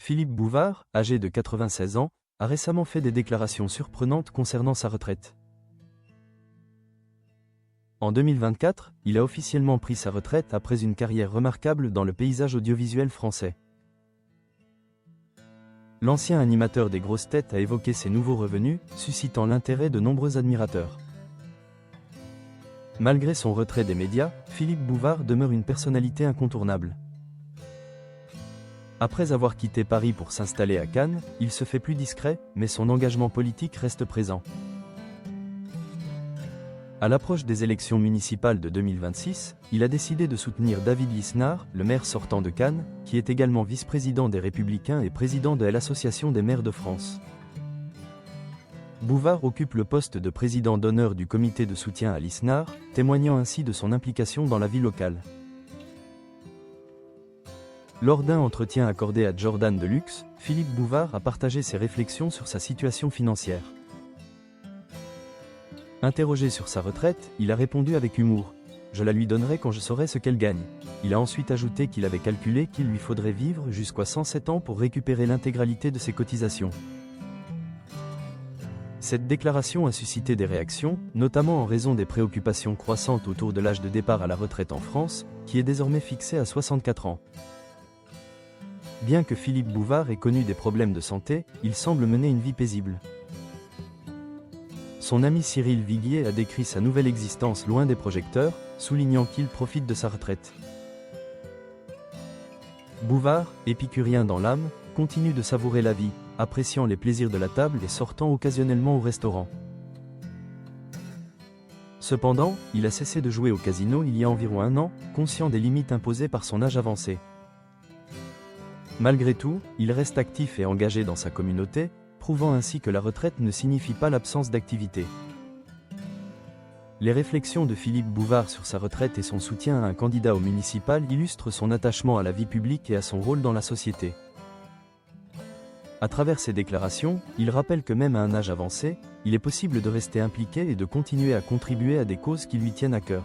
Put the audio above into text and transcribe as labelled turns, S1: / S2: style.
S1: Philippe Bouvard, âgé de 96 ans, a récemment fait des déclarations surprenantes concernant sa retraite. En 2024, il a officiellement pris sa retraite après une carrière remarquable dans le paysage audiovisuel français. L'ancien animateur des grosses têtes a évoqué ses nouveaux revenus, suscitant l'intérêt de nombreux admirateurs. Malgré son retrait des médias, Philippe Bouvard demeure une personnalité incontournable. Après avoir quitté Paris pour s'installer à Cannes, il se fait plus discret, mais son engagement politique reste présent. À l'approche des élections municipales de 2026, il a décidé de soutenir David Lisnard, le maire sortant de Cannes, qui est également vice-président des Républicains et président de l'Association des maires de France. Bouvard occupe le poste de président d'honneur du comité de soutien à Lisnard, témoignant ainsi de son implication dans la vie locale. Lors d'un entretien accordé à Jordan Deluxe, Philippe Bouvard a partagé ses réflexions sur sa situation financière. Interrogé sur sa retraite, il a répondu avec humour « Je la lui donnerai quand je saurai ce qu'elle gagne ». Il a ensuite ajouté qu'il avait calculé qu'il lui faudrait vivre jusqu'à 107 ans pour récupérer l'intégralité de ses cotisations. Cette déclaration a suscité des réactions, notamment en raison des préoccupations croissantes autour de l'âge de départ à la retraite en France, qui est désormais fixé à 64 ans. Bien que Philippe Bouvard ait connu des problèmes de santé, il semble mener une vie paisible. Son ami Cyril Viguier a décrit sa nouvelle existence loin des projecteurs, soulignant qu'il profite de sa retraite. Bouvard, épicurien dans l'âme, continue de savourer la vie, appréciant les plaisirs de la table et sortant occasionnellement au restaurant. Cependant, il a cessé de jouer au casino il y a environ un an, conscient des limites imposées par son âge avancé. Malgré tout, il reste actif et engagé dans sa communauté, prouvant ainsi que la retraite ne signifie pas l'absence d'activité. Les réflexions de Philippe Bouvard sur sa retraite et son soutien à un candidat au municipal illustrent son attachement à la vie publique et à son rôle dans la société. À travers ses déclarations, il rappelle que même à un âge avancé, il est possible de rester impliqué et de continuer à contribuer à des causes qui lui tiennent à cœur.